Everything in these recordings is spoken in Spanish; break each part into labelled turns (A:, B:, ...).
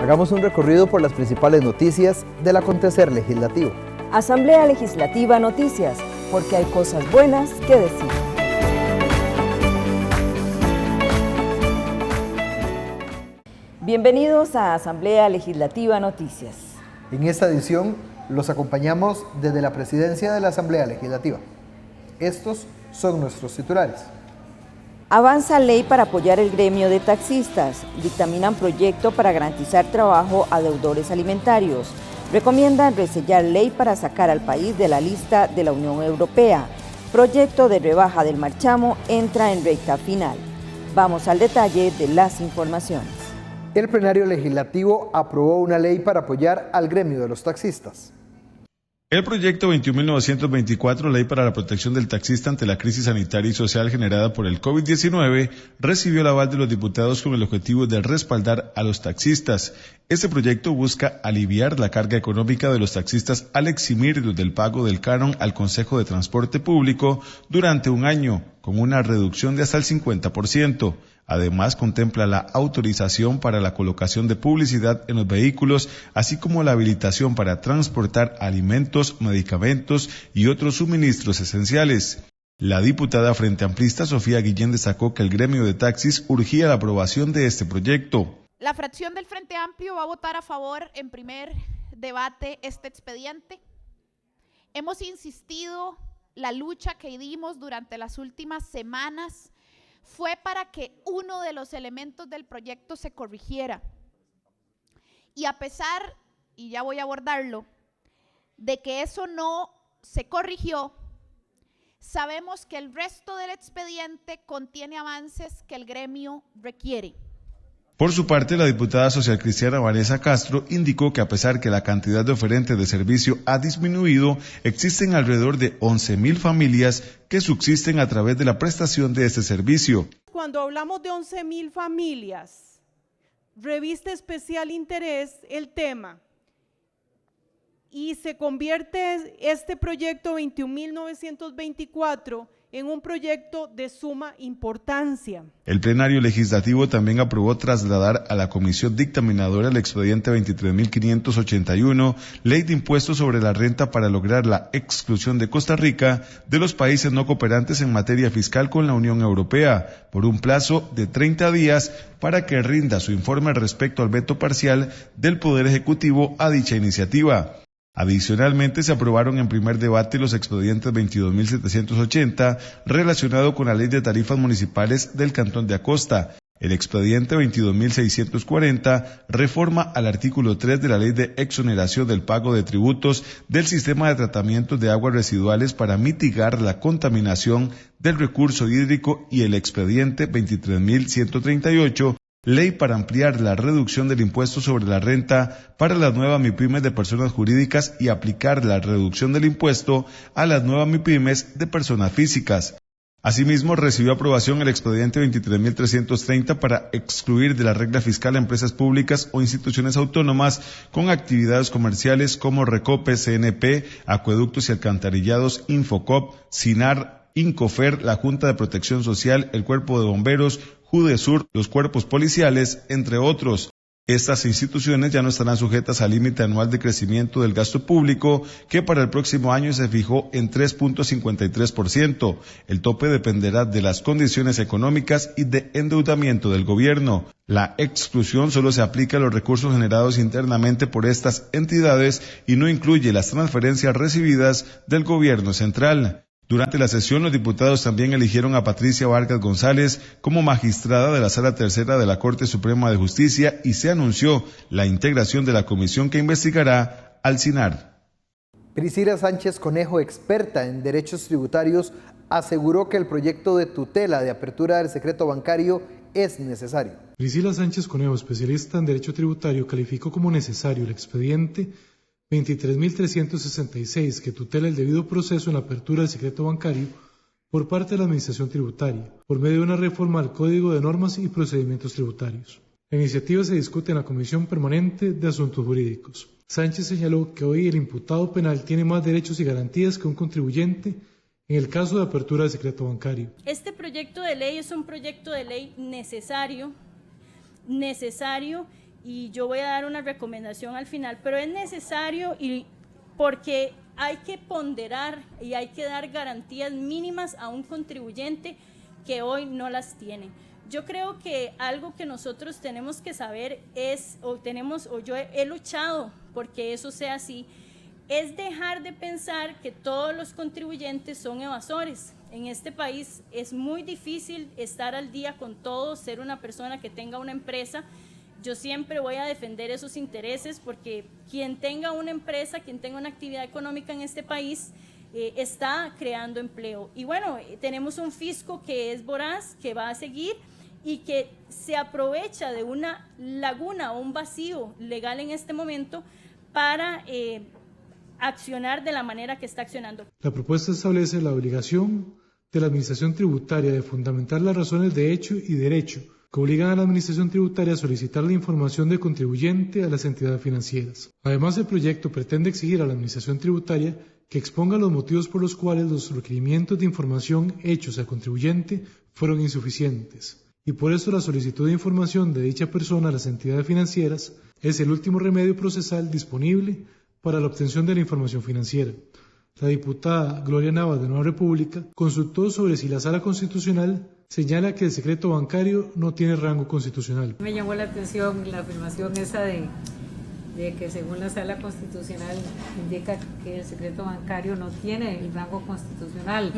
A: Hagamos un recorrido por las principales noticias del acontecer legislativo.
B: Asamblea Legislativa Noticias, porque hay cosas buenas que decir. Bienvenidos a Asamblea Legislativa Noticias.
A: En esta edición los acompañamos desde la presidencia de la Asamblea Legislativa. Estos son nuestros titulares.
B: Avanza ley para apoyar el gremio de taxistas. Dictaminan proyecto para garantizar trabajo a deudores alimentarios. Recomiendan resellar ley para sacar al país de la lista de la Unión Europea. Proyecto de rebaja del marchamo entra en recta final. Vamos al detalle de las informaciones.
A: El plenario legislativo aprobó una ley para apoyar al gremio de los taxistas.
C: El proyecto 21.924, Ley para la Protección del Taxista ante la crisis sanitaria y social generada por el COVID-19, recibió el aval de los diputados con el objetivo de respaldar a los taxistas. Este proyecto busca aliviar la carga económica de los taxistas al eximirlos del pago del canon al Consejo de Transporte Público durante un año, con una reducción de hasta el 50%. Además, contempla la autorización para la colocación de publicidad en los vehículos, así como la habilitación para transportar alimentos, medicamentos y otros suministros esenciales. La diputada Frente Amplista Sofía Guillén destacó que el gremio de taxis urgía la aprobación de este proyecto.
D: La fracción del Frente Amplio va a votar a favor en primer debate este expediente. Hemos insistido, la lucha que dimos durante las últimas semanas fue para que uno de los elementos del proyecto se corrigiera. Y a pesar, y ya voy a abordarlo, de que eso no se corrigió, sabemos que el resto del expediente contiene avances que el gremio requiere.
C: Por su parte, la diputada socialcristiana Vanessa Castro indicó que a pesar que la cantidad de oferentes de servicio ha disminuido, existen alrededor de 11.000 familias que subsisten a través de la prestación de este servicio.
E: Cuando hablamos de 11.000 familias, reviste especial interés el tema y se convierte este proyecto 21.924 en un proyecto de suma importancia.
C: El plenario legislativo también aprobó trasladar a la comisión dictaminadora el expediente 23.581, Ley de Impuestos sobre la Renta para lograr la exclusión de Costa Rica de los países no cooperantes en materia fiscal con la Unión Europea, por un plazo de 30 días para que rinda su informe respecto al veto parcial del Poder Ejecutivo a dicha iniciativa. Adicionalmente, se aprobaron en primer debate los expedientes 22.780 relacionado con la Ley de Tarifas Municipales del Cantón de Acosta. El expediente 22.640 reforma al artículo 3 de la Ley de Exoneración del Pago de Tributos del Sistema de Tratamiento de Aguas Residuales para mitigar la contaminación del recurso hídrico, y el expediente 23.138, Ley para ampliar la reducción del impuesto sobre la renta para las nuevas MIPYMES de personas jurídicas y aplicar la reducción del impuesto a las nuevas MIPYMES de personas físicas. Asimismo, recibió aprobación el expediente 23.330 para excluir de la regla fiscal a empresas públicas o instituciones autónomas con actividades comerciales como Recope, CNP, Acueductos y Alcantarillados, Infocop, SINAR, Incofer, la Junta de Protección Social, el Cuerpo de Bomberos, Judesur, los cuerpos policiales, entre otros. Estas instituciones ya no estarán sujetas al límite anual de crecimiento del gasto público, que para el próximo año se fijó en 3.53%. El tope dependerá de las condiciones económicas y de endeudamiento del gobierno. La exclusión solo se aplica a los recursos generados internamente por estas entidades y no incluye las transferencias recibidas del gobierno central. Durante la sesión, los diputados también eligieron a Patricia Vargas González como magistrada de la Sala Tercera de la Corte Suprema de Justicia y se anunció la integración de la comisión que investigará al SINAR.
A: Priscila Sánchez Conejo, experta en derechos tributarios, aseguró que el proyecto de tutela de apertura del secreto bancario es necesario.
F: Priscila Sánchez Conejo, especialista en derecho tributario, calificó como necesario el expediente 23.366, que tutela el debido proceso en la apertura del secreto bancario por parte de la Administración Tributaria, por medio de una reforma al Código de Normas y Procedimientos Tributarios. La iniciativa se discute en la Comisión Permanente de Asuntos Jurídicos. Sánchez señaló que hoy el imputado penal tiene más derechos y garantías que un contribuyente en el caso de apertura del secreto bancario.
G: Este proyecto de ley es un proyecto de ley necesario y yo voy a dar una recomendación al final, pero es necesario y porque hay que ponderar y hay que dar garantías mínimas a un contribuyente que hoy no las tiene. Yo creo que algo que nosotros tenemos que saber es, yo he luchado porque eso sea así, es dejar de pensar que todos los contribuyentes son evasores. En este país es muy difícil estar al día con todo, ser una persona que tenga una empresa. Yo siempre voy a defender esos intereses porque quien tenga una empresa, quien tenga una actividad económica en este país, está creando empleo. Y bueno, tenemos un fisco que es voraz, que va a seguir y que se aprovecha de una laguna o un vacío legal en este momento para accionar de la manera que está accionando.
F: La propuesta establece la obligación de la Administración Tributaria de fundamentar las razones de hecho y derecho que obligan a la Administración Tributaria a solicitar la información del contribuyente a las entidades financieras. Además, el proyecto pretende exigir a la Administración Tributaria que exponga los motivos por los cuales los requerimientos de información hechos al contribuyente fueron insuficientes. Y por eso la solicitud de información de dicha persona a las entidades financieras es el último remedio procesal disponible para la obtención de la información financiera. La diputada Gloria Navas de Nueva República consultó sobre si la Sala Constitucional señala que el secreto bancario no tiene rango constitucional.
H: Me llamó la atención la afirmación esa de que según la Sala Constitucional indica que el secreto bancario no tiene el rango constitucional.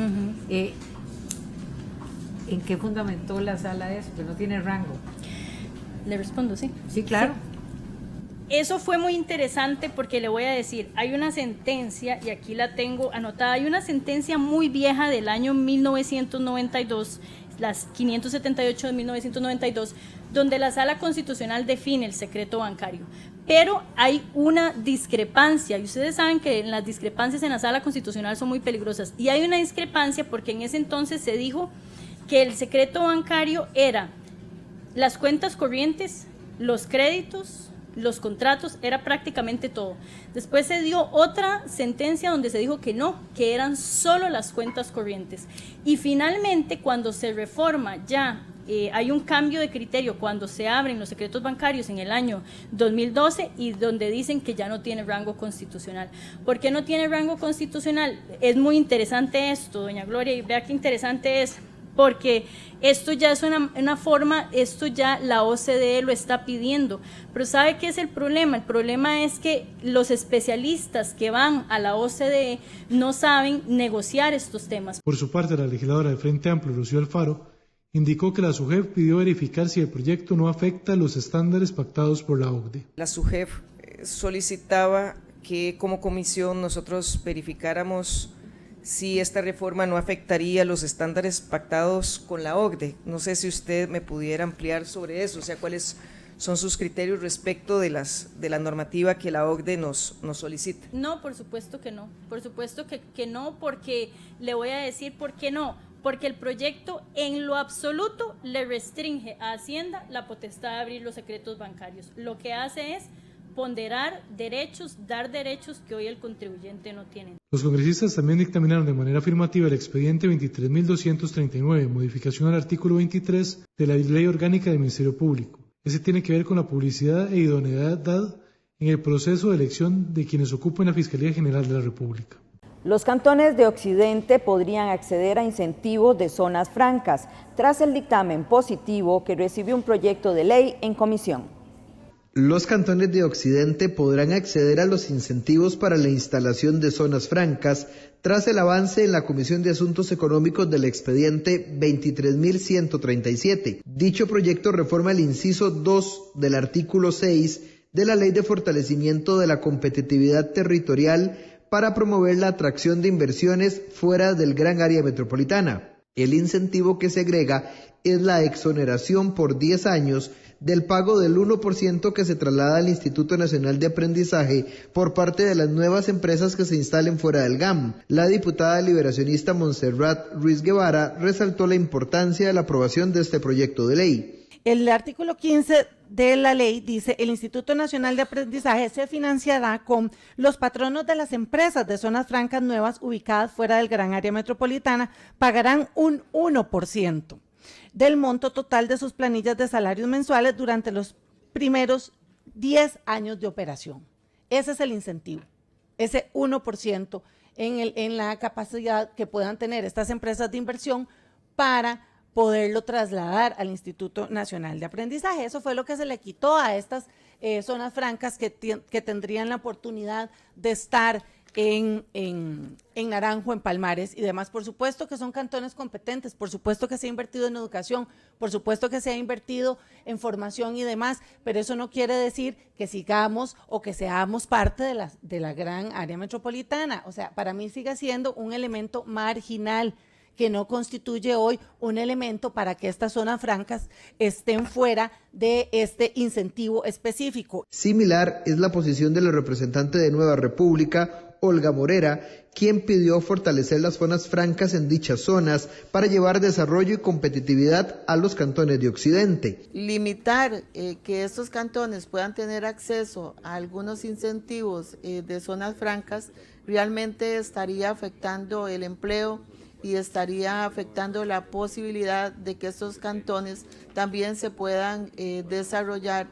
H: ¿En qué fundamentó la Sala eso? Que no tiene rango.
G: Le respondo, ¿sí?
H: Sí, claro.
G: Sí. Eso fue muy interesante porque le voy a decir, hay una sentencia, y aquí la tengo anotada, hay una sentencia muy vieja del año 1992, las 578 de 1992, donde la Sala Constitucional define el secreto bancario. Pero hay una discrepancia, y ustedes saben que las discrepancias en la Sala Constitucional son muy peligrosas, y hay una discrepancia porque en ese entonces se dijo que el secreto bancario era las cuentas corrientes, los créditos, los contratos, era prácticamente todo. Después se dio otra sentencia donde se dijo que no, que eran solo las cuentas corrientes. Y finalmente, cuando se reforma ya, hay un cambio de criterio cuando se abren los secretos bancarios en el año 2012 y donde dicen que ya no tiene rango constitucional. ¿Por qué no tiene rango constitucional? Es muy interesante esto, doña Gloria, y vea qué interesante es. Porque esto ya es una forma, esto ya la OCDE lo está pidiendo, pero ¿sabe qué es el problema? El problema es que los especialistas que van a la OCDE no saben negociar estos temas.
F: Por su parte, la legisladora del Frente Amplio, Rocío Alfaro, indicó que la SUGEF pidió verificar si el proyecto no afecta los estándares pactados por la OCDE.
I: La SUGEF solicitaba que como comisión nosotros verificáramos si esta reforma no afectaría los estándares pactados con la OCDE. No sé si usted me pudiera ampliar sobre eso, o sea, cuáles son sus criterios respecto de la normativa que la OCDE nos solicita.
G: No, por supuesto que no, que no, porque le voy a decir por qué no, porque el proyecto en lo absoluto le restringe a Hacienda la potestad de abrir los secretos bancarios. Lo que hace es ponderar derechos, dar derechos que hoy el contribuyente no tiene.
F: Los congresistas también dictaminaron de manera afirmativa el expediente 23.239, modificación al artículo 23 de la Ley Orgánica del Ministerio Público. Ese tiene que ver con la publicidad e idoneidad en el proceso de elección de quienes ocupen la Fiscalía General de la República.
B: Los cantones de Occidente podrían acceder a incentivos de zonas francas tras el dictamen positivo que recibió un proyecto de ley en comisión.
A: Los cantones de Occidente podrán acceder a los incentivos para la instalación de zonas francas tras el avance en la Comisión de Asuntos Económicos del expediente 23.137. Dicho proyecto reforma el inciso 2 del artículo 6 de la Ley de Fortalecimiento de la Competitividad Territorial para promover la atracción de inversiones fuera del gran área metropolitana. El incentivo que se agrega es la exoneración por 10 años del pago del 1% que se traslada al Instituto Nacional de Aprendizaje por parte de las nuevas empresas que se instalen fuera del GAM. La diputada liberacionista Montserrat Ruiz Guevara resaltó la importancia de la aprobación de este proyecto de ley.
J: El artículo 15 de la ley dice: el Instituto Nacional de Aprendizaje se financiará con los patronos de las empresas de zonas francas nuevas ubicadas fuera del gran área metropolitana, pagarán un 1% del monto total de sus planillas de salarios mensuales durante los primeros 10 años de operación. Ese es el incentivo, ese 1% en la capacidad que puedan tener estas empresas de inversión para poderlo trasladar al Instituto Nacional de Aprendizaje. Eso fue lo que se le quitó a estas zonas francas que tendrían la oportunidad de estar en Naranjo, en Palmares y demás. Por supuesto que son cantones competentes, por supuesto que se ha invertido en educación, por supuesto que se ha invertido en formación y demás, pero eso no quiere decir que sigamos o que seamos parte de la gran área metropolitana. O sea, para mí sigue siendo un elemento marginal que no constituye hoy un elemento para que estas zonas francas estén fuera de este incentivo específico.
A: Similar es la posición de la representante de Nueva República, Olga Morera, quien pidió fortalecer las zonas francas en dichas zonas para llevar desarrollo y competitividad a los cantones de Occidente.
K: Limitar que estos cantones puedan tener acceso a algunos incentivos de zonas francas realmente estaría afectando el empleo y estaría afectando la posibilidad de que estos cantones también se puedan desarrollar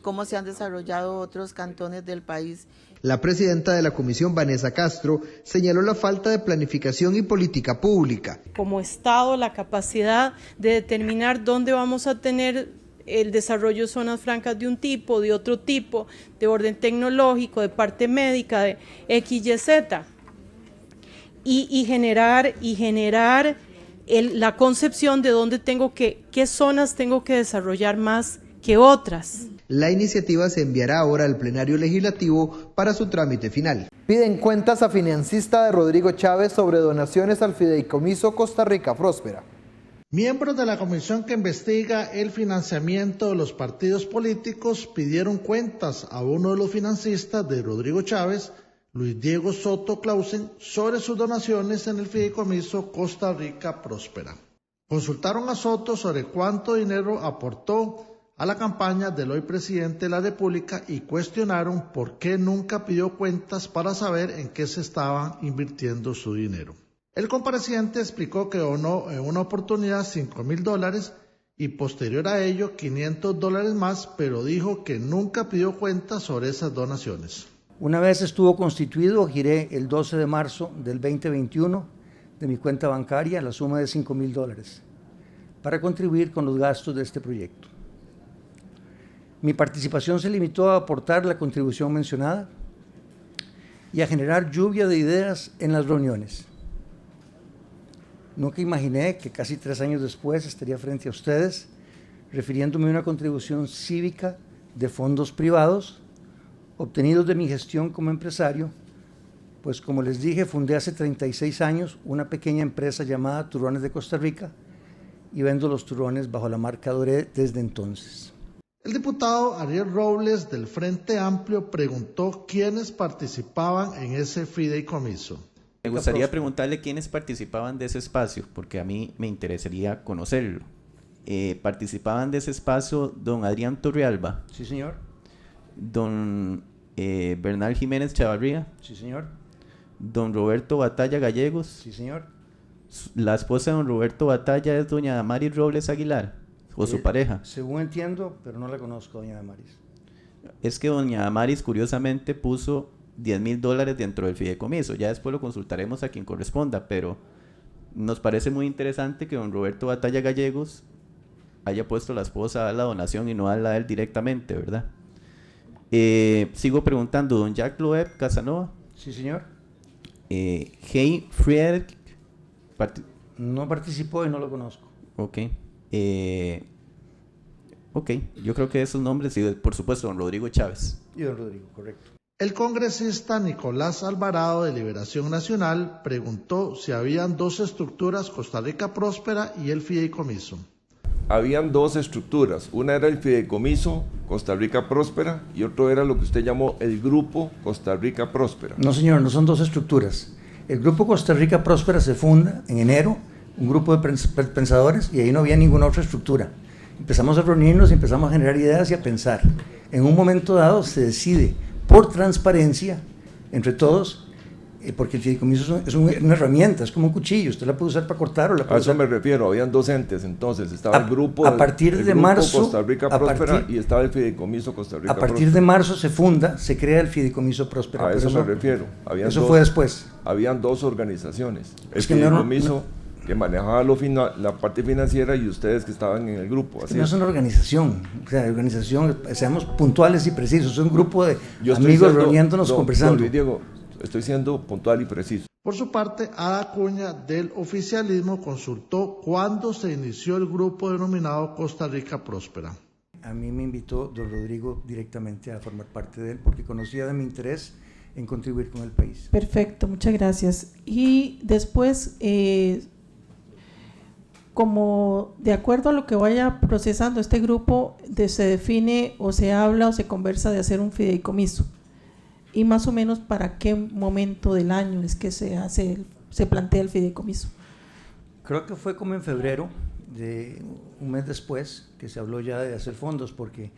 K: como se han desarrollado otros cantones del país.
A: La presidenta de la comisión, Vanessa Castro, señaló la falta de planificación y política pública.
E: Como Estado, la capacidad de determinar dónde vamos a tener el desarrollo de zonas francas de un tipo, de otro tipo, de orden tecnológico, de parte médica, de X, Y, Z. Y generar la concepción de dónde qué zonas tengo que desarrollar más que otras.
A: La iniciativa se enviará ahora al plenario legislativo para su trámite final. Piden cuentas a financista de Rodrigo Chávez sobre donaciones al fideicomiso Costa Rica Próspera.
L: Miembros de la comisión que investiga el financiamiento de los partidos políticos pidieron cuentas a uno de los financistas de Rodrigo Chávez, Luis Diego Soto Clausen, sobre sus donaciones en el fideicomiso Costa Rica Próspera. Consultaron a Soto sobre cuánto dinero aportó a la campaña del hoy presidente de la República y cuestionaron por qué nunca pidió cuentas para saber en qué se estaban invirtiendo su dinero. El compareciente explicó que donó en una oportunidad $5,000 y posterior a ello $500 más, pero dijo que nunca pidió cuentas sobre esas donaciones.
M: Una vez estuvo constituido, giré el 12 de marzo del 2021 de mi cuenta bancaria la suma de $5,000 para contribuir con los gastos de este proyecto. Mi participación se limitó a aportar la contribución mencionada y a generar lluvia de ideas en las reuniones. Nunca imaginé que casi 3 años después estaría frente a ustedes refiriéndome a una contribución cívica de fondos privados obtenidos de mi gestión como empresario, pues como les dije, fundé hace 36 años una pequeña empresa llamada Turrones de Costa Rica y vendo los turrones bajo la marca Doré desde entonces.
L: El diputado Ariel Robles del Frente Amplio preguntó quiénes participaban en ese fideicomiso.
N: Me gustaría preguntarle quiénes participaban de ese espacio, porque a mí me interesaría conocerlo. Participaban de ese espacio don Adrián Torrealba.
M: Sí, señor.
N: Don Bernal Jiménez Chavarría.
M: Sí, señor.
N: Don Roberto Batalla Gallegos.
M: Sí, señor.
N: La esposa de don Roberto Batalla es doña Damaris Robles Aguilar. ¿O su pareja?
M: Según entiendo, pero no la conozco, doña Damaris.
N: Es que doña Damaris curiosamente puso $10,000 dentro del fideicomiso. Ya después lo consultaremos a quien corresponda, pero nos parece muy interesante que don Roberto Batalla Gallegos haya puesto a la esposa a dar la donación y no a la de él directamente, ¿verdad? Sigo preguntando, don Jacques Loeb Casanova.
M: Sí, señor.
N: Hey Friedrich.
M: No participó y no lo conozco.
N: Ok. Ok, yo creo que esos nombres, y por supuesto don Rodrigo Chávez.
M: Y don Rodrigo, correcto.
L: El congresista Nicolás Alvarado de Liberación Nacional preguntó si habían 2 estructuras, Costa Rica Próspera y el fideicomiso.
O: Habían 2 estructuras, una era el fideicomiso Costa Rica Próspera y otro era lo que usted llamó el grupo Costa Rica Próspera.
M: No, señor, no son 2 estructuras. El grupo Costa Rica Próspera se funda en enero, un grupo de pensadores, y ahí no había ninguna otra estructura. Empezamos a reunirnos y empezamos a generar ideas y a pensar. En un momento dado se decide, por transparencia, entre todos, porque el fideicomiso es una herramienta, es como un cuchillo, usted la puede usar para cortar o la puede
O: a eso
M: usar.
O: me refiero, habían dos entes entonces, estaba el grupo,
M: a partir de marzo,
O: Costa Rica Próspera y estaba el fideicomiso Costa Rica Próspera.
M: A partir de marzo se crea el fideicomiso Próspera.
O: A eso me refiero.
M: Eso fue después.
O: Habían dos organizaciones, el
M: es que
O: fideicomiso que manejaba la parte financiera y ustedes que estaban en el grupo.
M: Así no es una organización, o sea, organización, seamos puntuales y precisos, es un grupo de amigos reuniéndonos, conversando.
O: Luis Diego, estoy siendo puntual y preciso.
L: Por su parte, Ada Acuña del oficialismo consultó cuándo se inició el grupo denominado Costa Rica Próspera.
M: A mí me invitó don Rodrigo directamente a formar parte de él porque conocía de mi interés en contribuir con el país.
E: Perfecto, muchas gracias. Y después, como de acuerdo a lo que vaya procesando este grupo, se define o se habla o se conversa de hacer un fideicomiso. Y más o menos para qué momento del año es que se plantea el fideicomiso.
M: Creo que fue como en febrero, un mes después, que se habló ya de hacer fondos, porque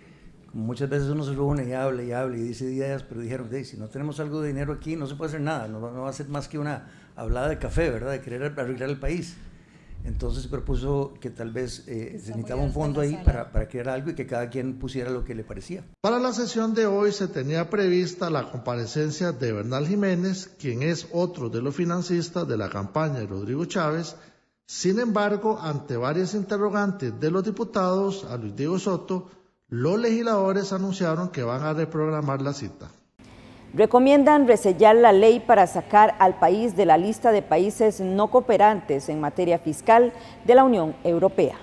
M: como muchas veces uno se reúne y habla y dice ideas, pero dijeron, si no tenemos algo de dinero aquí no se puede hacer nada, no va a ser más que una hablada de café, ¿verdad? De querer arreglar el país. Entonces se propuso que tal vez se necesitaba un fondo ahí para crear algo y que cada quien pusiera lo que le parecía.
L: Para la sesión de hoy se tenía prevista la comparecencia de Bernal Jiménez, quien es otro de los financistas de la campaña de Rodrigo Chávez. Sin embargo, ante varias interrogantes de los diputados a Luis Diego Soto, los legisladores anunciaron que van a reprogramar la cita.
B: Recomiendan resellar la ley para sacar al país de la lista de países no cooperantes en materia fiscal de la Unión Europea.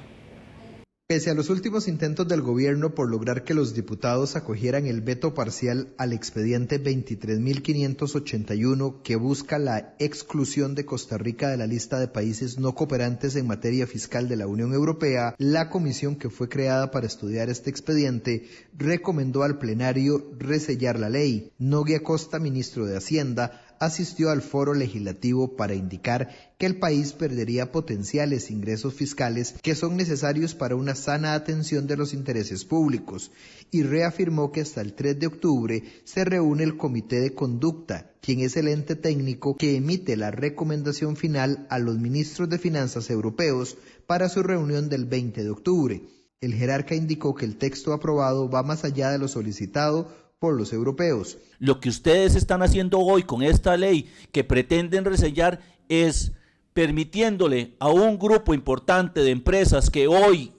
A: Pese a los últimos intentos del gobierno por lograr que los diputados acogieran el veto parcial al expediente 23.581 que busca la exclusión de Costa Rica de la lista de países no cooperantes en materia fiscal de la Unión Europea, la comisión que fue creada para estudiar este expediente recomendó al plenario resellar la ley. Nogui Acosta, ministro de Hacienda, asistió al foro legislativo para indicar que el país perdería potenciales ingresos fiscales que son necesarios para una sana atención de los intereses públicos y reafirmó que hasta el 3 de octubre se reúne el Comité de Conducta, quien es el ente técnico que emite la recomendación final a los ministros de Finanzas europeos para su reunión del 20 de octubre. El jerarca indicó que el texto aprobado va más allá de lo solicitado por los europeos.
P: Lo que ustedes están haciendo hoy con esta ley que pretenden resellar es permitiéndole a un grupo importante de empresas que hoy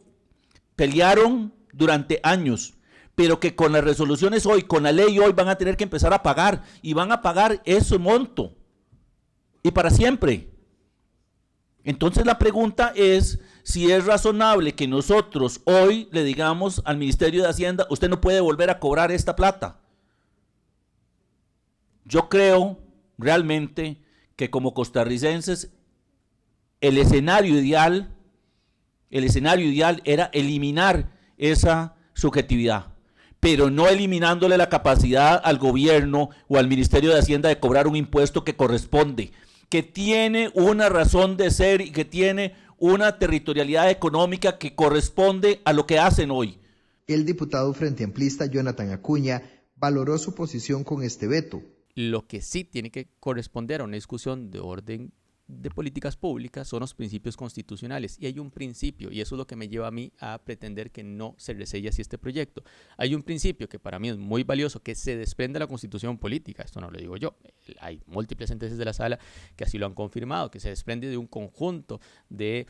P: pelearon durante años, pero que con las resoluciones hoy, con la ley hoy van a tener que empezar a pagar y van a pagar ese monto y para siempre. Entonces la pregunta es si es razonable que nosotros hoy le digamos al Ministerio de Hacienda, usted no puede volver a cobrar esta plata. Yo creo realmente que como costarricenses el escenario ideal era eliminar esa subjetividad, pero no eliminándole la capacidad al gobierno o al Ministerio de Hacienda de cobrar un impuesto que corresponde, que tiene una razón de ser y que tiene una territorialidad económica que corresponde a lo que hacen hoy.
A: El diputado frente amplista Jonathan Acuña valoró su posición con este veto.
Q: Lo que sí tiene que corresponder a una discusión de orden de políticas públicas son los principios constitucionales, y hay un principio, y eso es lo que me lleva a mí a pretender que no se reselle así este proyecto. Hay un principio que para mí es muy valioso, que se desprende de la constitución política, esto no lo digo yo, hay múltiples sentencias de la sala que así lo han confirmado, que se desprende de un conjunto de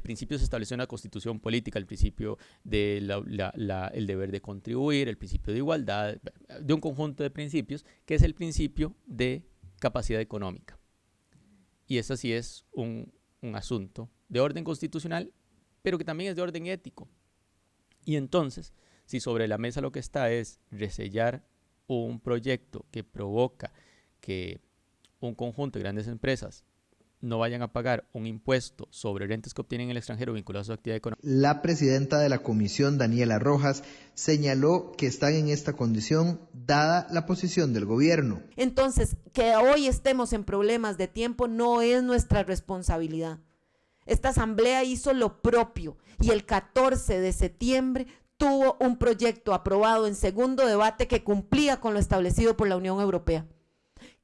Q: principios establecidos en la constitución política, el principio del el deber de contribuir, el principio de igualdad, de un conjunto de principios, que es el principio de capacidad económica. Y eso sí es un asunto de orden constitucional, pero que también es de orden ético. Y entonces, si sobre la mesa lo que está es resellar un proyecto que provoca que un conjunto de grandes empresas no vayan a pagar un impuesto sobre rentas que obtienen en el extranjero vinculadas a su actividad económica.
A: La presidenta de la comisión, Daniela Rojas, señaló que están en esta condición dada la posición del gobierno.
R: Entonces, que hoy estemos en problemas de tiempo no es nuestra responsabilidad. Esta asamblea hizo lo propio y el 14 de septiembre tuvo un proyecto aprobado en segundo debate que cumplía con lo establecido por la Unión Europea.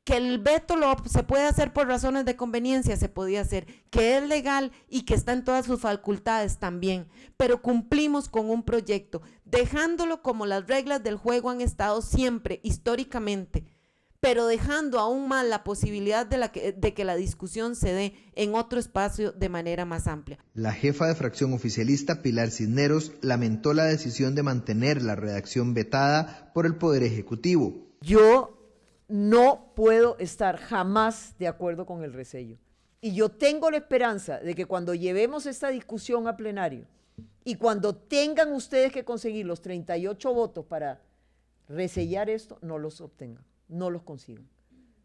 R: Que el veto se puede hacer por razones de conveniencia, se podía hacer, que es legal y que está en todas sus facultades también, pero cumplimos con un proyecto, dejándolo como las reglas del juego han estado siempre, históricamente, pero dejando aún más la posibilidad de que la discusión se dé en otro espacio de manera más amplia.
A: La jefa de fracción oficialista, Pilar Cisneros, lamentó la decisión de mantener la redacción vetada por el Poder Ejecutivo.
S: Yo no puedo estar jamás de acuerdo con el resello. Y yo tengo la esperanza de que cuando llevemos esta discusión a plenario y cuando tengan ustedes que conseguir los 38 votos para resellar esto, no los obtengan, no los consigan.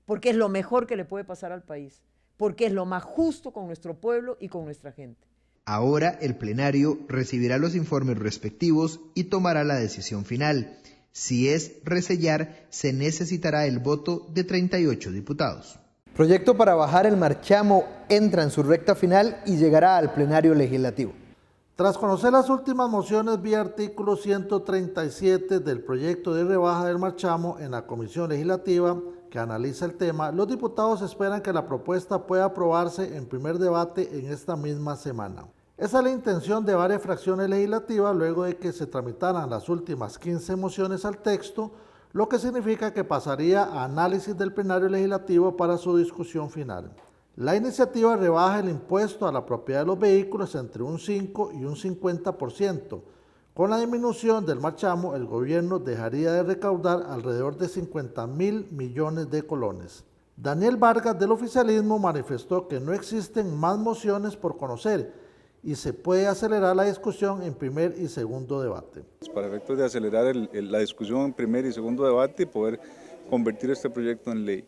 S: Porque es lo mejor que le puede pasar al país, porque es lo más justo con nuestro pueblo y con nuestra gente.
A: Ahora el plenario recibirá los informes respectivos y tomará la decisión final. Si es resellar, se necesitará el voto de 38 diputados.
T: Proyecto para bajar el marchamo entra en su recta final y llegará al plenario legislativo.
L: Tras conocer las últimas mociones vía artículo 137 del proyecto de rebaja del marchamo en la Comisión Legislativa que analiza el tema, los diputados esperan que la propuesta pueda aprobarse en primer debate en esta misma semana. Esa es la intención de varias fracciones legislativas luego de que se tramitaran las últimas 15 mociones al texto, lo que significa que pasaría a análisis del plenario legislativo para su discusión final. La iniciativa rebaja el impuesto a la propiedad de los vehículos entre un 5 y un 50%. Con la disminución del marchamo, el gobierno dejaría de recaudar alrededor de 50.000 millones de colones. Daniel Vargas del oficialismo manifestó que no existen más mociones por conocer y se puede acelerar la discusión en primer y segundo debate.
U: Para efectos de acelerar la discusión en primer y segundo debate y poder convertir este proyecto en ley.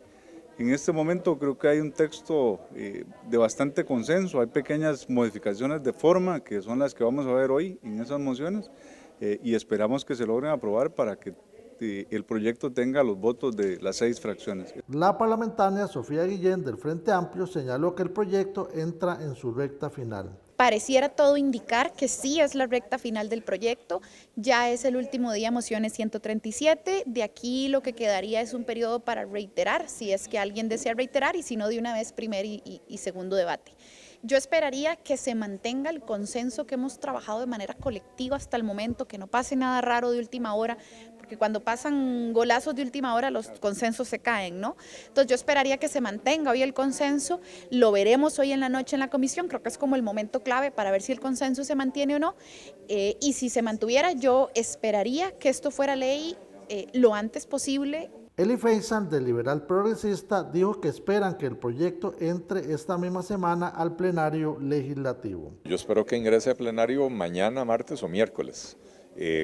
U: En este momento creo que hay un texto de bastante consenso, hay pequeñas modificaciones de forma que son las que vamos a ver hoy en esas mociones y esperamos que se logren aprobar para que el proyecto tenga los votos de las 6 fracciones.
L: La parlamentaria Sofía Guillén del Frente Amplio señaló que el proyecto entra en su recta final.
D: Pareciera todo indicar que sí es la recta final del proyecto, ya es el último día, mociones 137, de aquí lo que quedaría es un periodo para reiterar, si es que alguien desea reiterar y si no de una vez primer y segundo debate. Yo esperaría que se mantenga el consenso que hemos trabajado de manera colectiva hasta el momento, que no pase nada raro de última hora, porque cuando pasan golazos de última hora los consensos se caen, ¿no? Entonces yo esperaría que se mantenga hoy el consenso, lo veremos hoy en la noche en la comisión, creo que es como el momento clave para ver si el consenso se mantiene o no, y si se mantuviera yo esperaría que esto fuera ley lo antes posible.
L: Eli Feisan, del Liberal Progresista, dijo que esperan que el proyecto entre esta misma semana al plenario legislativo.
V: Yo espero que ingrese al plenario mañana, martes o miércoles,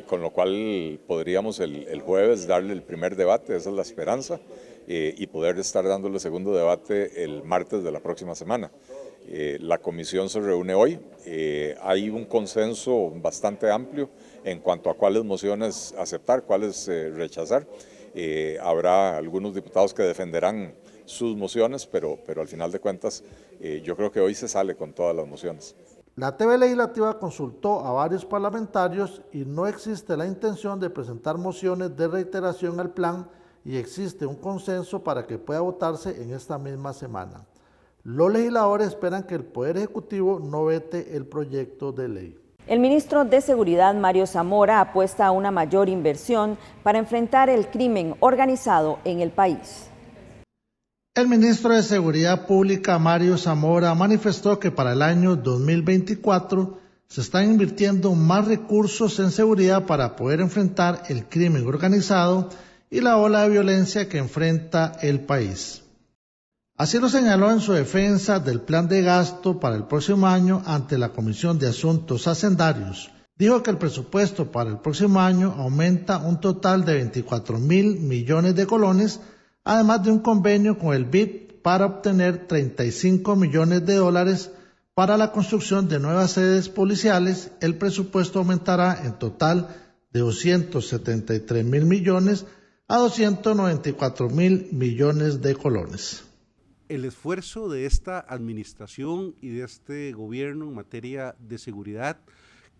V: con lo cual podríamos el jueves darle el primer debate, esa es la esperanza, y poder estar dando el segundo debate el martes de la próxima semana. La comisión se reúne hoy, hay un consenso bastante amplio en cuanto a cuáles mociones aceptar, cuáles rechazar. Habrá algunos diputados que defenderán sus mociones, pero al final de cuentas yo creo que hoy se sale con todas las mociones.
L: La TV Legislativa consultó a varios parlamentarios y no existe la intención de presentar mociones de reiteración al plan y existe un consenso para que pueda votarse en esta misma semana. Los legisladores esperan que el Poder Ejecutivo no vete el proyecto de ley.
B: El ministro de Seguridad, Mario Zamora, apuesta a una mayor inversión para enfrentar el crimen organizado en el país.
L: El ministro de Seguridad Pública, Mario Zamora, manifestó que para el año 2024 se están invirtiendo más recursos en seguridad para poder enfrentar el crimen organizado y la ola de violencia que enfrenta el país. Así lo señaló en su defensa del plan de gasto para el próximo año ante la Comisión de Asuntos Hacendarios. Dijo que el presupuesto para el próximo año aumenta un total de 24.000 millones de colones, además de un convenio con el BID para obtener 35 millones de dólares para la construcción de nuevas sedes policiales. El presupuesto aumentará en total de 273.000 millones a 294.000 millones de colones.
W: El esfuerzo de esta administración y de este gobierno en materia de seguridad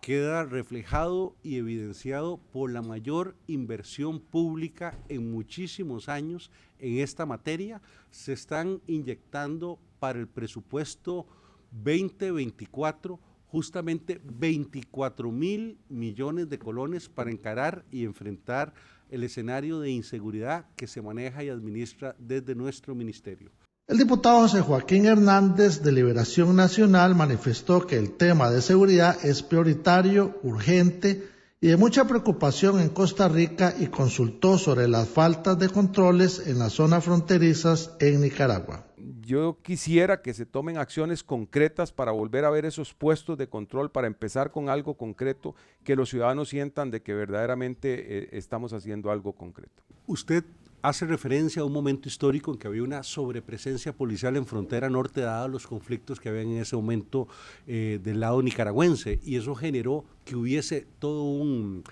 C: queda reflejado y evidenciado por la mayor inversión pública en muchísimos años en esta materia. Se están inyectando para el presupuesto 2024 justamente 24.000 millones de colones para encarar y enfrentar el escenario de inseguridad que se maneja y administra desde nuestro ministerio.
L: El diputado José Joaquín Hernández de Liberación Nacional manifestó que el tema de seguridad es prioritario, urgente y de mucha preocupación en Costa Rica y consultó sobre las faltas de controles en las zonas fronterizas en Nicaragua.
H: Yo quisiera que se tomen acciones concretas para volver a ver esos puestos de control, para empezar con algo concreto, que los ciudadanos sientan de que verdaderamente estamos haciendo algo concreto.
C: Usted hace referencia a un momento histórico en que había una sobrepresencia policial en frontera norte dada los conflictos que había en ese momento del lado nicaragüense, y eso generó que hubiese todo un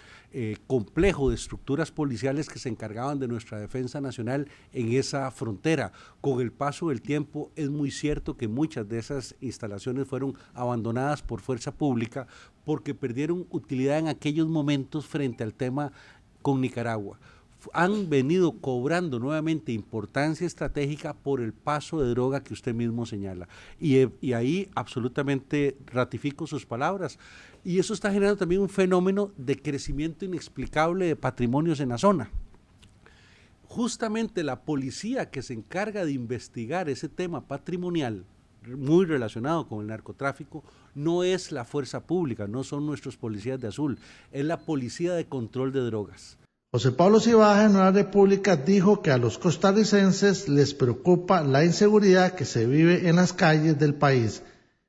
C: complejo de estructuras policiales que se encargaban de nuestra defensa nacional en esa frontera. Con el paso del tiempo es muy cierto que muchas de esas instalaciones fueron abandonadas por fuerza pública porque perdieron utilidad en aquellos momentos frente al tema con Nicaragua. Han venido cobrando nuevamente importancia estratégica por el paso de droga que usted mismo señala. Y ahí absolutamente ratifico sus palabras. Y eso está generando también un fenómeno de crecimiento inexplicable de patrimonios en la zona. Justamente la policía que se encarga de investigar ese tema patrimonial, muy relacionado con el narcotráfico, no es la fuerza pública, no son nuestros policías de azul, es la policía de control de drogas.
L: José Pablo Cibaja en Nueva República dijo que a los costarricenses les preocupa la inseguridad que se vive en las calles del país.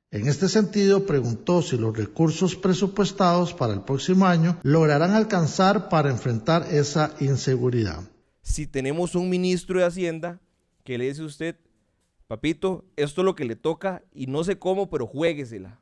L: En este sentido, preguntó si los recursos presupuestados para el próximo año lograrán alcanzar para enfrentar esa inseguridad.
W: Si tenemos un ministro de Hacienda que le dice a usted, papito, esto es lo que le toca y no sé cómo, pero juéguesela.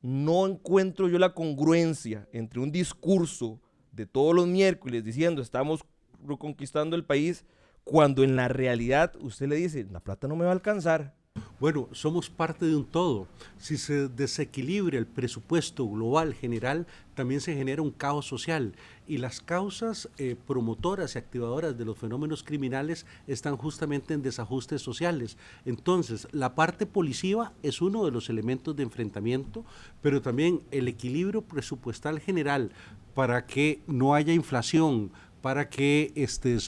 W: No encuentro yo la congruencia entre un discurso de todos los miércoles diciendo estamos reconquistando el país, cuando en la realidad usted le dice, la plata no me va a alcanzar.
C: Bueno, somos parte de un todo. Si se desequilibra el presupuesto global general, también se genera un caos social, y las causas promotoras y activadoras de los fenómenos criminales están justamente en desajustes sociales. Entonces, la parte policiva es uno de los elementos de enfrentamiento, pero también el equilibrio presupuestal general para que no haya inflación, para que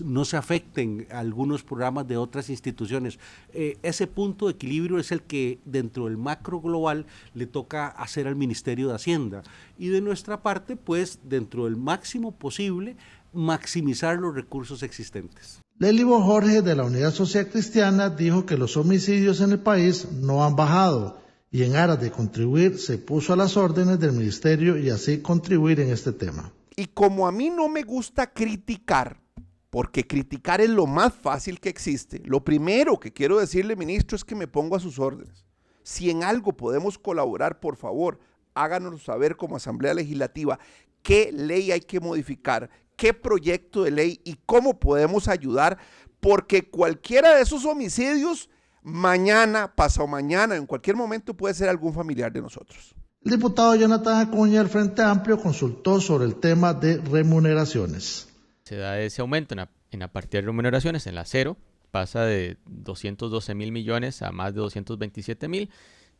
C: no se afecten algunos programas de otras instituciones. Ese punto de equilibrio es el que dentro del macro global le toca hacer al Ministerio de Hacienda. Y de nuestra parte, pues, dentro del máximo posible, maximizar los recursos existentes.
L: Lelibo Jorge de la Unidad Social Cristiana dijo que los homicidios en el país no han bajado y en aras de contribuir se puso a las órdenes del Ministerio y así contribuir en este tema.
X: Y como a mí no me gusta criticar, porque criticar es lo más fácil que existe, lo primero que quiero decirle, ministro, es que me pongo a sus órdenes. Si en algo podemos colaborar, por favor, háganos saber como Asamblea Legislativa qué ley hay que modificar, qué proyecto de ley y cómo podemos ayudar, porque cualquiera de esos homicidios, mañana, pasado mañana, en cualquier momento puede ser algún familiar de nosotros.
L: El diputado Jonathan Acuña del Frente Amplio consultó sobre el tema de remuneraciones.
Q: Se da ese aumento en la partida de remuneraciones, en la cero, pasa de 212.000 millones a más de 227.000.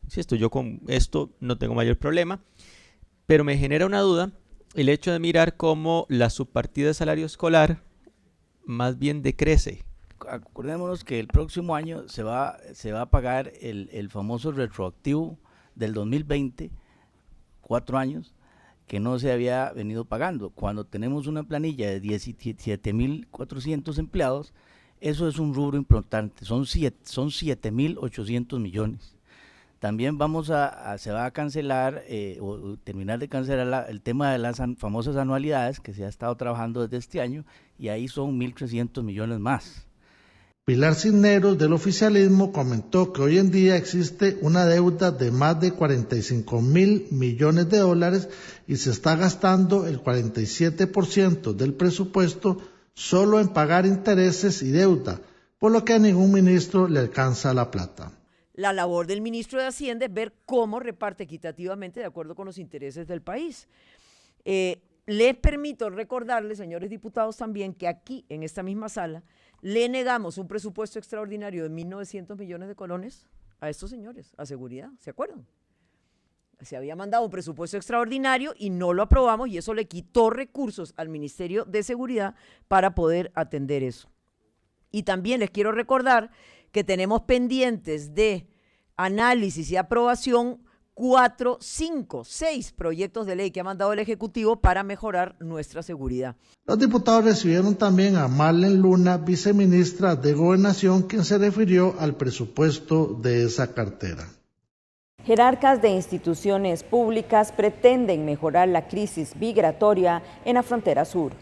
Q: Insisto, yo con esto no tengo mayor problema, pero me genera una duda el hecho de mirar cómo la subpartida de salario escolar más bien decrece.
Y: Acordémonos que el próximo año se va a pagar el famoso retroactivo del 2020, 4 años, que no se había venido pagando. Cuando tenemos una planilla de 17.400 empleados, eso es un rubro importante, son 7.800 millones. También se va a cancelar o terminar de cancelar el tema de las famosas anualidades que se ha estado trabajando desde este año, y ahí son 1.300 millones más.
L: Pilar Cisneros del oficialismo comentó que hoy en día existe una deuda de más de 45.000 millones de dólares y se está gastando el 47% del presupuesto solo en pagar intereses y deuda, por lo que a ningún ministro le alcanza la plata.
S: La labor del ministro de Hacienda es ver cómo reparte equitativamente de acuerdo con los intereses del país. Les permito recordarles, señores diputados, también que aquí, en esta misma sala, le negamos un presupuesto extraordinario de 1.900 millones de colones a estos señores, a seguridad, ¿se acuerdan? Se había mandado un presupuesto extraordinario y no lo aprobamos, y eso le quitó recursos al Ministerio de Seguridad para poder atender eso. Y también les quiero recordar que tenemos pendientes de análisis y aprobación 4, 5, 6 proyectos de ley que ha mandado el Ejecutivo para mejorar nuestra seguridad.
L: Los diputados recibieron también a Marlene Luna, viceministra de Gobernación, quien se refirió al presupuesto de esa cartera.
B: Jerarcas de instituciones públicas pretenden mejorar la crisis migratoria en la frontera sur.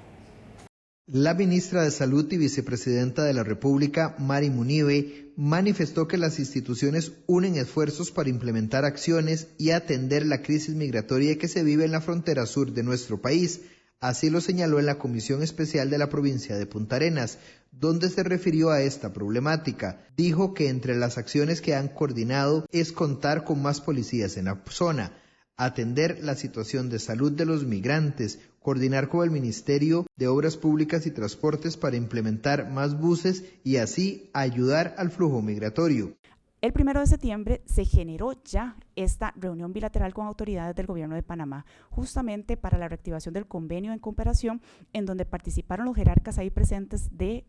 A: La ministra de Salud y vicepresidenta de la República, Mary Munive, manifestó que las instituciones unen esfuerzos para implementar acciones y atender la crisis migratoria que se vive en la frontera sur de nuestro país. Así lo señaló en la Comisión Especial de la provincia de Punta Arenas, donde se refirió a esta problemática. Dijo que entre las acciones que han coordinado es contar con más policías en la zona, atender la situación de salud de los migrantes, coordinar con el Ministerio de Obras Públicas y Transportes para implementar más buses y así ayudar al flujo migratorio.
F: El 1 de septiembre se generó ya esta reunión bilateral con autoridades del gobierno de Panamá, justamente para la reactivación del convenio en cooperación, en donde participaron los jerarcas ahí presentes de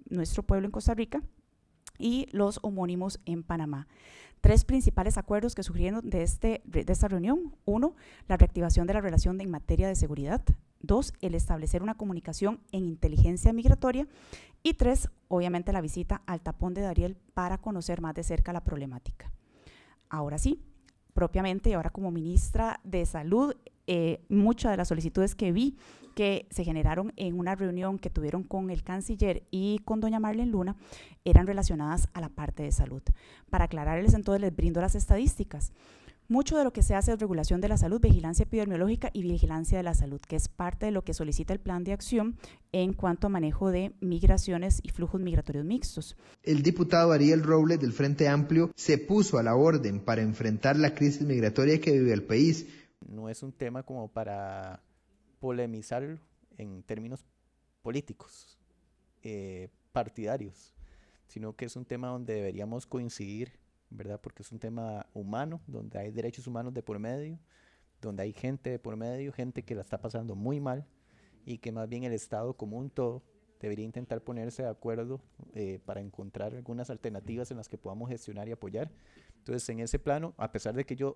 F: nuestro pueblo en Costa Rica y los homónimos en Panamá. 3 principales acuerdos que surgieron de esta reunión. 1, la reactivación de la relación en materia de seguridad. 2, el establecer una comunicación en inteligencia migratoria. Y 3, obviamente la visita al tapón de Dariel para conocer más de cerca la problemática. Ahora sí, propiamente, y ahora como ministra de Salud, muchas de las solicitudes que vi que se generaron en una reunión que tuvieron con el canciller y con doña Marlene Luna eran relacionadas a la parte de salud. Para aclararles, entonces, les brindo las estadísticas. Mucho de lo que se hace es regulación de la salud, vigilancia epidemiológica y vigilancia de la salud, que es parte de lo que solicita el plan de acción en cuanto a manejo de migraciones y flujos migratorios mixtos.
A: El diputado Ariel Robles del Frente Amplio se puso a la orden para enfrentar la crisis migratoria que vive el país.
N: No es un tema como para polemizarlo en términos políticos, partidarios, sino que es un tema donde deberíamos coincidir, ¿verdad? Porque es un tema humano, donde hay derechos humanos de por medio, donde hay gente de por medio, gente que la está pasando muy mal y que más bien el Estado como un todo debería intentar ponerse de acuerdo para encontrar algunas alternativas en las que podamos gestionar y apoyar. Entonces, en ese plano, a pesar de que yo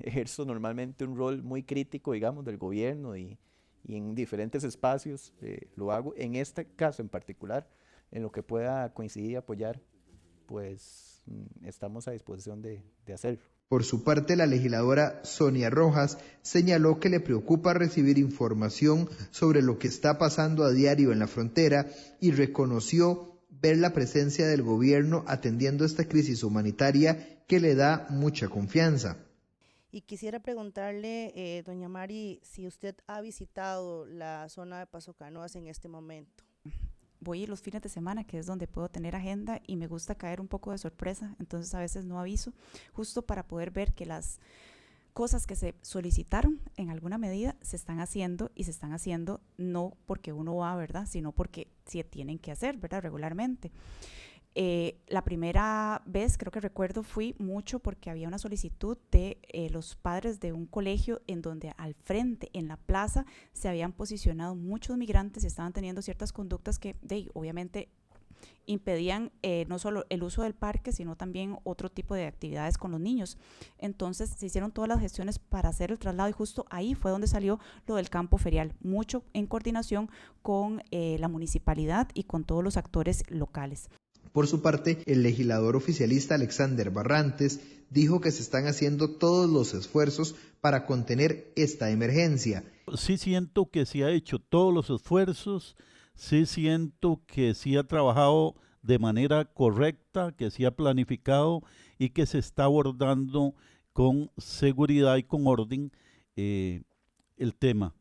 N: ejerzo normalmente un rol muy crítico, digamos, del gobierno y en diferentes espacios, lo hago. En este caso en particular, en lo que pueda coincidir y apoyar, pues estamos a disposición de hacerlo.
A: Por su parte, la legisladora Sonia Rojas señaló que le preocupa recibir información sobre lo que está pasando a diario en la frontera y reconoció ver la presencia del gobierno atendiendo esta crisis humanitaria que le da mucha confianza.
G: Y quisiera preguntarle, doña Mari, si usted ha visitado la zona de Paso Canoas en este momento.
F: Voy los fines de semana, que es donde puedo tener agenda, y me gusta caer un poco de sorpresa, entonces a veces no aviso, justo para poder ver que las cosas que se solicitaron en alguna medida se están haciendo, y se están haciendo no porque uno va, ¿verdad?, sino porque se tienen que hacer, ¿verdad?, regularmente. La primera vez, creo que recuerdo, fui mucho porque había una solicitud de los padres de un colegio en donde al frente, en la plaza, se habían posicionado muchos migrantes y estaban teniendo ciertas conductas que obviamente impedían no solo el uso del parque, sino también otro tipo de actividades con los niños. Entonces se hicieron todas las gestiones para hacer el traslado y justo ahí fue donde salió lo del campo ferial, mucho en coordinación con la municipalidad y con todos los actores locales.
A: Por su parte, el legislador oficialista Alexander Barrantes dijo que se están haciendo todos los esfuerzos para contener esta emergencia.
I: Sí siento que se ha hecho todos los esfuerzos, sí siento que sí ha trabajado de manera correcta, que sí ha planificado y que se está abordando con seguridad y con orden el tema.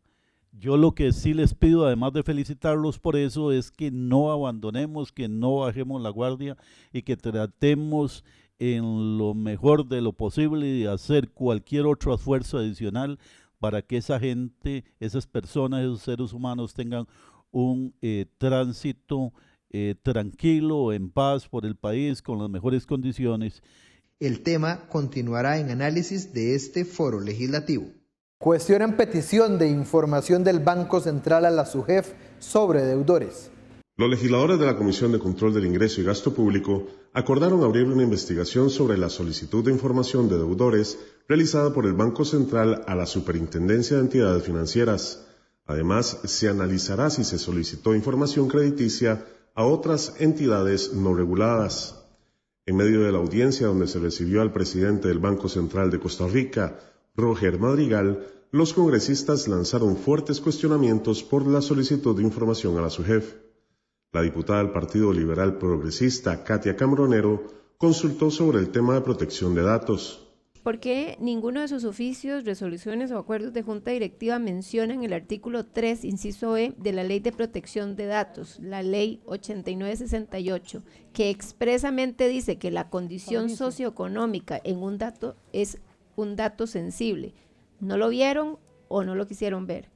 I: Yo lo que sí les pido, además de felicitarlos por eso, es que no abandonemos, que no bajemos la guardia y que tratemos en lo mejor de lo posible y hacer cualquier otro esfuerzo adicional para que esa gente, esas personas, esos seres humanos tengan un tránsito tranquilo, en paz por el país, con las mejores condiciones.
A: El tema continuará en análisis de este foro legislativo.
T: Cuestionan petición de información del Banco Central a la SUGEF sobre deudores.
E: Los legisladores de la Comisión de Control del Ingreso y Gasto Público acordaron abrir una investigación sobre la solicitud de información de deudores realizada por el Banco Central a la Superintendencia de Entidades Financieras. Además, se analizará si se solicitó información crediticia a otras entidades no reguladas. En medio de la audiencia donde se recibió al presidente del Banco Central de Costa Rica, Roger Madrigal, los congresistas lanzaron fuertes cuestionamientos por la solicitud de información a la SUGEF. La diputada del Partido Liberal Progresista, Katia Cambronero, consultó sobre el tema de protección de datos.
J: ¿Por qué ninguno de sus oficios, resoluciones o acuerdos de junta directiva mencionan el artículo 3, inciso E, de la Ley de Protección de Datos, la Ley 8968, que expresamente dice que la condición socioeconómica en un dato es un dato sensible? ¿No lo vieron o no lo quisieron ver?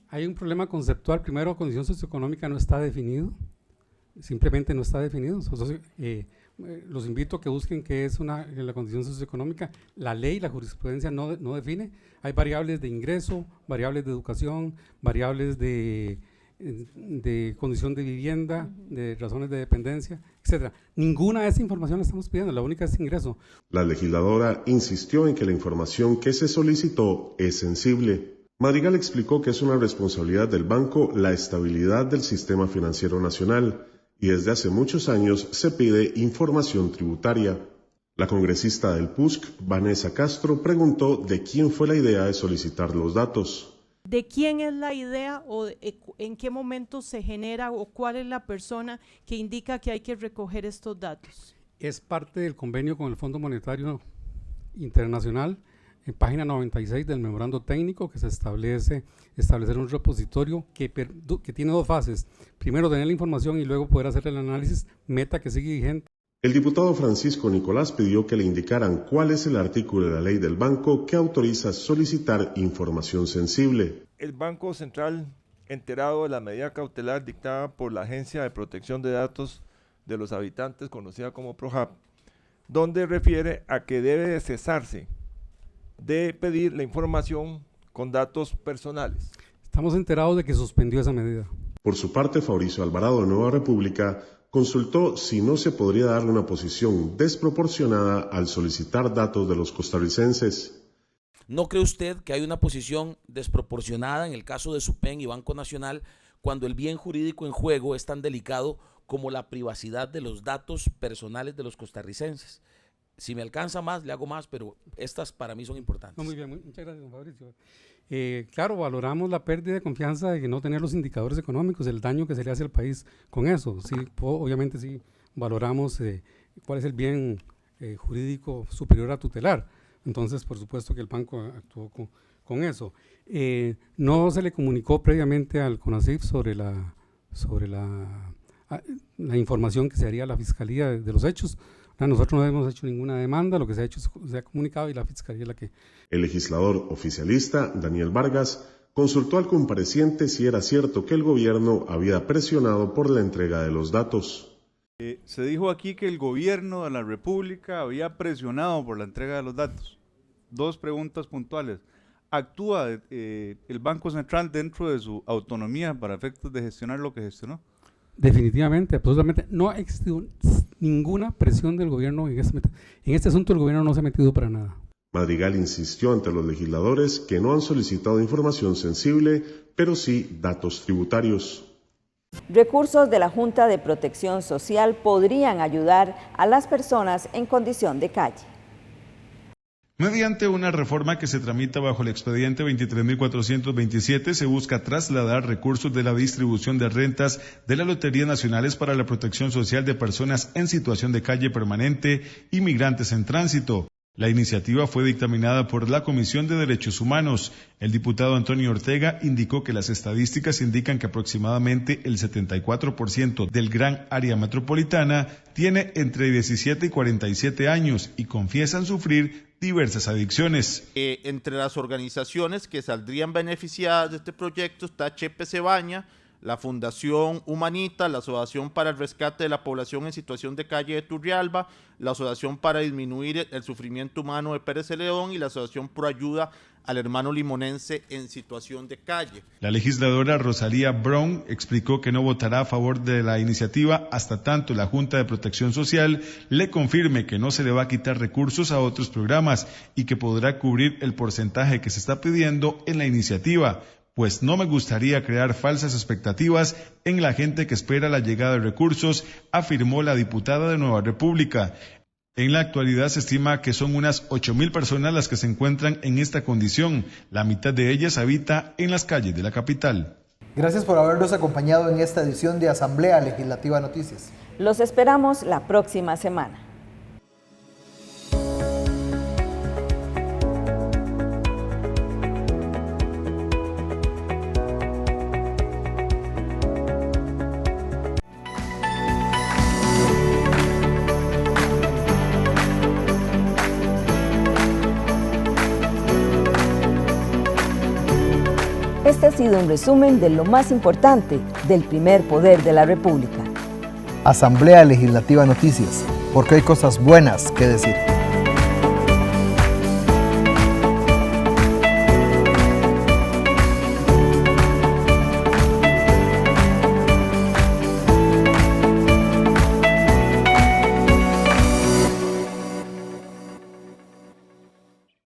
K: Hay un problema conceptual. Primero, condición socioeconómica no está definido, simplemente no está definido. Entonces, los invito a que busquen qué es la condición socioeconómica. La ley, la jurisprudencia no define. Hay variables de ingreso, variables de educación, variables de condición de vivienda, de razones de dependencia, etcétera. Ninguna de esa información la estamos pidiendo, la única es ingreso.
E: La legisladora insistió en que la información que se solicitó es sensible. Madrigal explicó que es una responsabilidad del banco la estabilidad del sistema financiero nacional y desde hace muchos años se pide información tributaria. La congresista del PUSC, Vanessa Castro, preguntó de quién fue la idea de solicitar los datos.
M: ¿De quién es la idea o en qué momento se genera o cuál es la persona que indica que hay que recoger estos datos?
K: Es parte del convenio con el Fondo Monetario Internacional, en página 96 del memorando técnico, que se establecer un repositorio que tiene dos fases. Primero tener la información y luego poder hacer el análisis, meta que sigue vigente.
E: El diputado Francisco Nicolás pidió que le indicaran cuál es el artículo de la ley del banco que autoriza solicitar información sensible.
W: El Banco Central, enterado de la medida cautelar dictada por la Agencia de Protección de Datos de los Habitantes, conocida como PROHAB, donde refiere a que debe de cesarse de pedir la información con datos personales.
K: Estamos enterados de que suspendió esa medida.
E: Por su parte, Fabricio Alvarado de Nueva República consultó si no se podría darle una posición desproporcionada al solicitar datos de los costarricenses.
O: ¿No cree usted que hay una posición desproporcionada en el caso de SUPEN y Banco Nacional cuando el bien jurídico en juego es tan delicado como la privacidad de los datos personales de los costarricenses? Si me alcanza más, le hago más, pero estas para mí son importantes.
K: No, muy bien, muchas gracias, don Fabricio. Claro, valoramos la pérdida de confianza de que no tener los indicadores económicos, el daño que se le hace al país con eso. Sí, obviamente sí valoramos cuál es el bien jurídico superior a tutelar. Entonces, por supuesto que el banco actuó con eso. No se le comunicó previamente al CONACYT sobre la información que se haría a la Fiscalía de los hechos. Nosotros no hemos hecho ninguna demanda, lo que se ha hecho se ha comunicado y la Fiscalía es la que...
E: El legislador oficialista, Daniel Vargas, consultó al compareciente si era cierto que el gobierno había presionado por la entrega de los datos.
U: Se dijo aquí que el gobierno de la República había presionado por la entrega de los datos. Dos preguntas puntuales. ¿Actúa el Banco Central dentro de su autonomía para efectos de gestionar lo que gestionó?
K: Definitivamente, absolutamente. No ha existido ninguna presión del gobierno en este asunto. El gobierno no se ha metido para nada.
E: Madrigal insistió ante los legisladores que no han solicitado información sensible, pero sí datos tributarios.
B: Recursos de la Junta de Protección Social podrían ayudar a las personas en condición de calle.
Z: Mediante una reforma que se tramita bajo el expediente 23.427, se busca trasladar recursos de la distribución de rentas de las Loterías Nacionales para la protección social de personas en situación de calle permanente y migrantes en tránsito. La iniciativa fue dictaminada por la Comisión de Derechos Humanos. El diputado Antonio Ortega indicó que las estadísticas indican que aproximadamente el 74% del gran área metropolitana tiene entre 17 y 47 años y confiesan sufrir diversas adicciones.
C: Entre las organizaciones que saldrían beneficiadas de este proyecto está Chepe Cebaña, la Fundación Humanita, la Asociación para el Rescate de la Población en Situación de Calle de Turrialba, la Asociación para Disminuir el Sufrimiento Humano de Pérez Celedón y la Asociación Pro Ayuda al Hermano Limonense en Situación de Calle.
Z: La legisladora Rosalía Brown explicó que no votará a favor de la iniciativa hasta tanto la Junta de Protección Social le confirme que no se le va a quitar recursos a otros programas y que podrá cubrir el porcentaje que se está pidiendo en la iniciativa. Pues no me gustaría crear falsas expectativas en la gente que espera la llegada de recursos, afirmó la diputada de Nueva República. En la actualidad se estima que son unas 8,000 personas las que se encuentran en esta condición. La mitad de ellas habita en las calles de la capital.
T: Gracias por habernos acompañado en esta edición de Asamblea Legislativa Noticias.
B: Los esperamos la próxima semana. Este ha sido un resumen de lo más importante del primer poder de la República.
T: Asamblea Legislativa Noticias, porque hay cosas buenas que decir.